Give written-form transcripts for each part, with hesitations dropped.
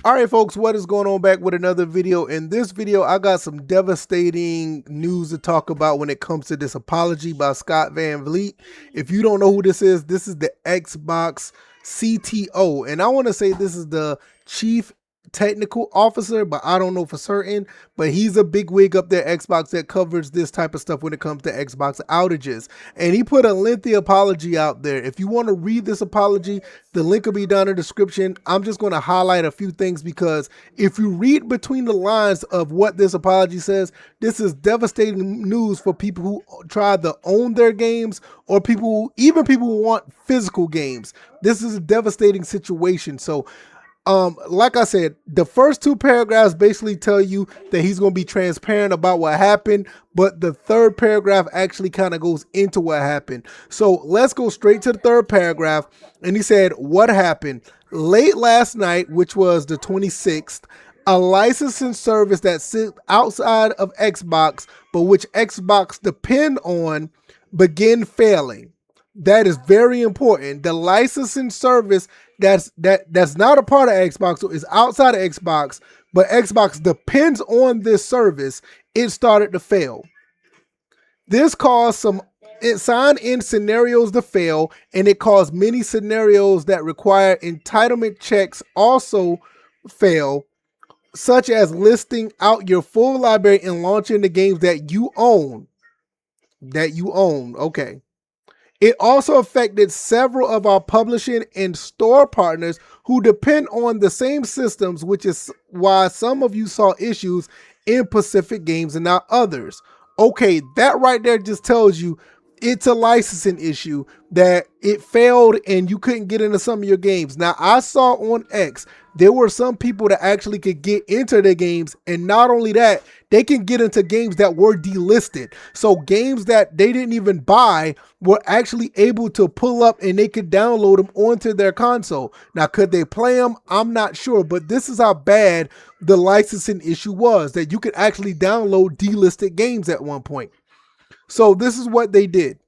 All right, folks, what is going on? Back with another video. In this video, I got some devastating news to talk about when it comes to this apology by Scott Van Vliet. If you don't know who this is the Xbox CTO. And I want to say this is the chief technical officer, but I don't know for certain. But he's a big wig up there at Xbox that covers this type of stuff when it comes to Xbox outages. And he put a lengthy apology out there. If you want to read this apology, the link will be down in the description. I'm just going to highlight a few things because if you read between the lines of what this apology says, this is devastating news for people who try to own their games or even people who want physical games. This is a devastating situation. So like I said, the first two paragraphs basically tell you that he's going to be transparent about what happened, but the third paragraph actually kind of goes into what happened. So let's go straight to the third paragraph. And he said, what happened? Late last night, which was the 26th, a licensing service that sits outside of Xbox, but which Xbox depend on, began failing. That is very important. The licensing service that's not a part of Xbox, so it's outside of Xbox, but Xbox depends on this service. It started to fail. This caused some sign-in scenarios to fail, and it caused many scenarios that require entitlement checks also fail, such as listing out your full library and launching the games that you own. Okay. It also affected several of our publishing and store partners who depend on the same systems, which is why some of you saw issues in Pacific Games and not others. Okay, that right there just tells you it's a licensing issue, that it failed and you couldn't get into some of your games. Now, I saw on X, there were some people that actually could get into their games, and not only that, they can get into games that were delisted. So games that they didn't even buy were actually able to pull up and they could download them onto their console. Now, could they play them? I'm not sure, but this is how bad the licensing issue was, that you could actually download delisted games at one point. So this is what they did.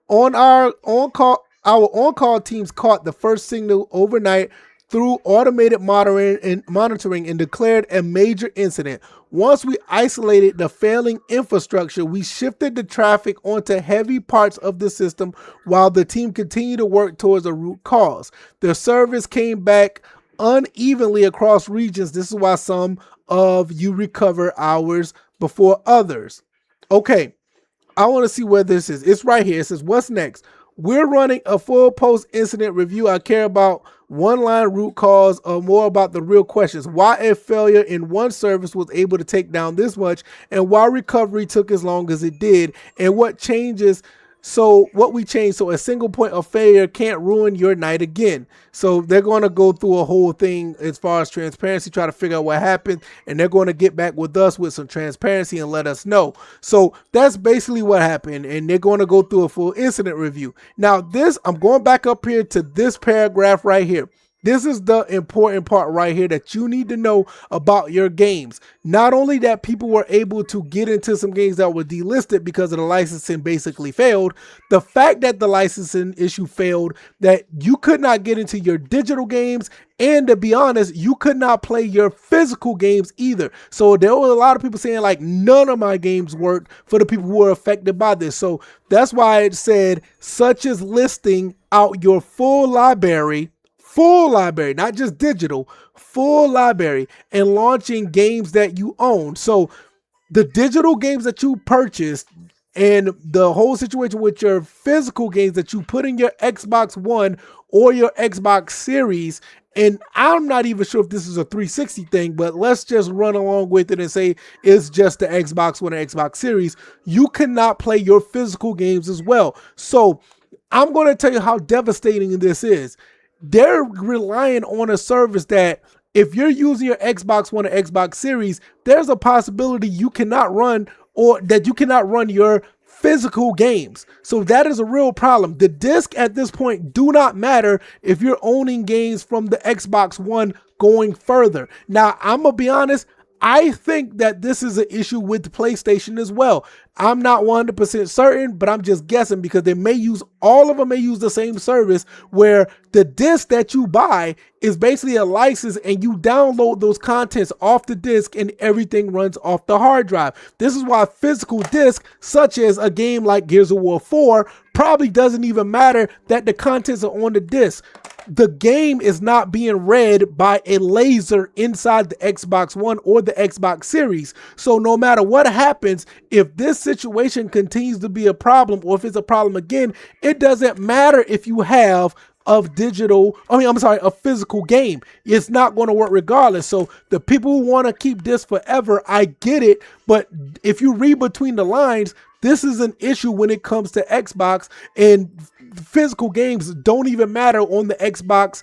Our on-call teams caught the first signal overnight through automated monitoring and declared a major incident. Once we isolated the failing infrastructure, we shifted the traffic onto heavy parts of the system while the team continued to work towards a root cause. The service came back unevenly across regions. This is why some of you recover hours before others. Okay. I want to see where this is. It's right here. It says, what's next? We're running a full post-incident review. I care about one-line root cause or more about the real questions. Why a failure in one service was able to take down this much, and why recovery took as long as it did, and what changes. So what we changed, so a single point of failure can't ruin your night again. So they're going to go through a whole thing as far as transparency, try to figure out what happened, and they're going to get back with us with some transparency and let us know. So that's basically what happened, and they're going to go through a full incident review. Now this, I'm going back up here to this paragraph right here. This is the important part right here that you need to know about your games. Not only that people were able to get into some games that were delisted because of the licensing basically failed, the fact that the licensing issue failed, that you could not get into your digital games, and to be honest, you could not play your physical games either. So there were a lot of people saying like none of my games worked for the people who were affected by this. So that's why it said, such as listing out your full library, not just digital, full library, and launching games that you own. So the digital games that you purchased and the whole situation with your physical games that you put in your Xbox One or your Xbox Series, and I'm not even sure if this is a 360 thing, but let's just run along with it and say it's just the Xbox One or Xbox Series. You cannot play your physical games as well. So I'm going to tell you how devastating this is. They're relying on a service that if you're using your Xbox One or Xbox Series, there's a possibility you cannot run, or that you cannot run your physical games. So that is a real problem. The disc at this point do not matter if you're owning games from the Xbox One going further. Now, I'm gonna be honest, I think that this is an issue with the PlayStation as well. I'm not 100% certain, but I'm just guessing because all of them may use the same service where the disc that you buy is basically a license and you download those contents off the disc and everything runs off the hard drive. This is why physical disc, such as a game like Gears of War 4, probably doesn't even matter that the contents are on the disc. The game is not being read by a laser inside the Xbox One or the Xbox Series. So no matter what happens, if this situation continues to be a problem or if it's a problem again, it doesn't matter if you have a physical game. It's not going to work regardless. So the people who want to keep this forever, I get it. But if you read between the lines, this is an issue when it comes to Xbox, and physical games don't even matter on the Xbox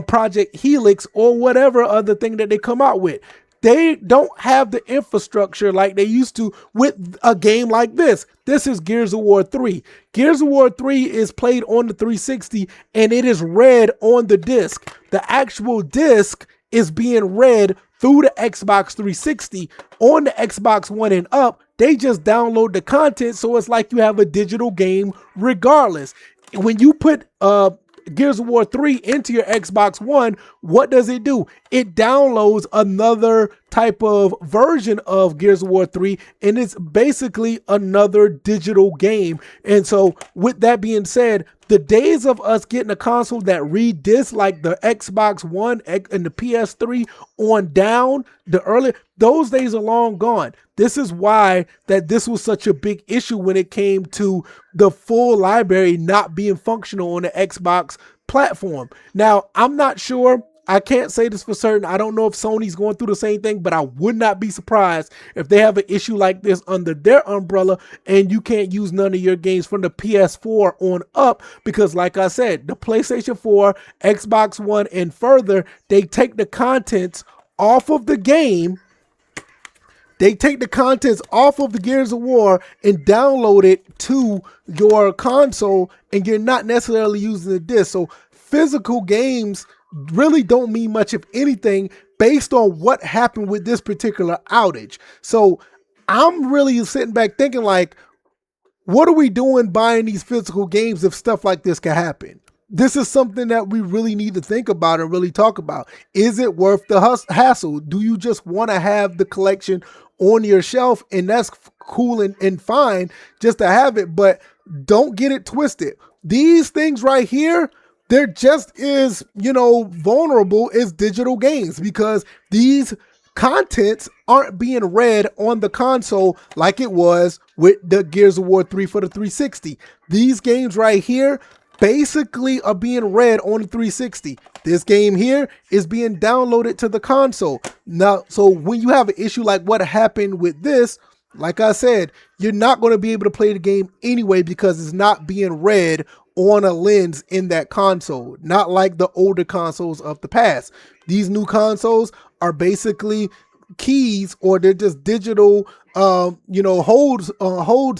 Project Helix or whatever other thing that they come out with. They don't have the infrastructure like they used to with a game like this. This is Gears of War 3. Gears of War 3 is played on the 360 and it is read on the disc. The actual disc is being read through the Xbox 360. On the Xbox One and up, they just download the content, so it's like you have a digital game regardless. When you put Gears of War 3 into your Xbox One, what does it do? It downloads another type of version of Gears of War 3, and it's basically another digital game. And so with that being said, the days of us getting a console that read discs like the Xbox One and the PS3 on down, those days are long gone. This is why that this was such a big issue when it came to the full library not being functional on the Xbox platform. Now, I'm not sure. I can't say this for certain. I don't know if Sony's going through the same thing, but I would not be surprised if they have an issue like this under their umbrella and you can't use none of your games from the PS4 on up, because like I said, the PlayStation 4, Xbox One, and further, they take the contents off of the game. They take the contents off of the Gears of War and download it to your console, and you're not necessarily using the disc. So physical games really don't mean much, if anything, based on what happened with this particular outage. So I'm really sitting back thinking, like, what are we doing buying these physical games if stuff like this can happen? This is something that we really need to think about and really talk about. Is it worth the hassle? Do you just want to have the collection on your shelf? And that's cool and fine just to have it, but don't get it twisted. These things right here, they're just as, vulnerable as digital games, because these contents aren't being read on the console like it was with the Gears of War 3 for the 360. These games right here basically are being read on the 360. This game here is being downloaded to the console. Now, so when you have an issue like what happened with this, like I said, you're not going to be able to play the game anyway because it's not being read on a lens in that console, not like the older consoles of the past. These new consoles are basically keys, or they're just digital holders. I'll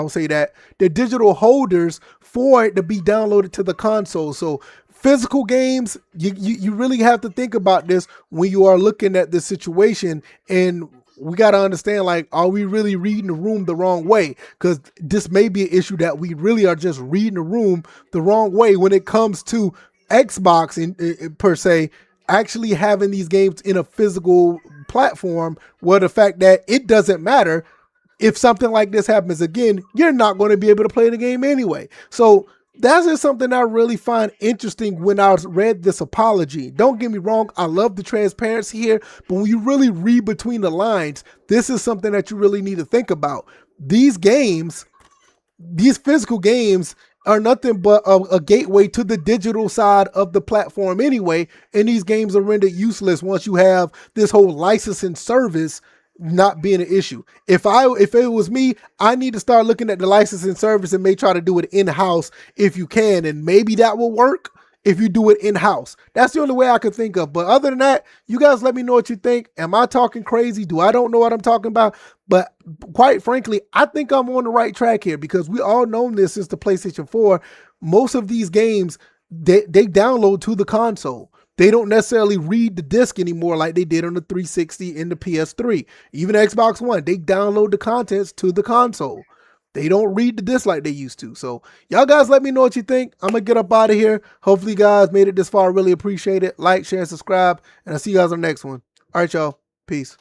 say that they're digital holders for it to be downloaded to the console. So physical games, you really have to think about this when you are looking at this situation, and we got to understand, like, are we really reading the room the wrong way? Because this may be an issue that we really are just reading the room the wrong way when it comes to Xbox in per se, actually having these games in a physical platform, where the fact that it doesn't matter if something like this happens again, you're not going to be able to play the game anyway. So that's just something I really find interesting when I read this apology. Don't get me wrong, I love the transparency here, but when you really read between the lines, this is something that you really need to think about. These games, these physical games, are nothing but a gateway to the digital side of the platform anyway, and these games are rendered useless once you have this whole licensing service not being an issue. If it was me, I need to start looking at the licensing service and may try to do it in-house if you can, and maybe that will work if you do it in-house. That's the only way I could think of. But other than that, you guys let me know what you think. Am I talking crazy? Do I don't know what I'm talking about? But quite frankly, I think I'm on the right track here, because we all known this since the PlayStation 4. Most of these games, they download to the console. They don't necessarily read the disc anymore like they did on the 360 and the PS3. Even Xbox One, they download the contents to the console. They don't read the disc like they used to. So y'all guys let me know what you think. I'm going to get up out of here. Hopefully you guys made it this far. I really appreciate it. Like, share, and subscribe. And I'll see you guys on the next one. All right, y'all. Peace.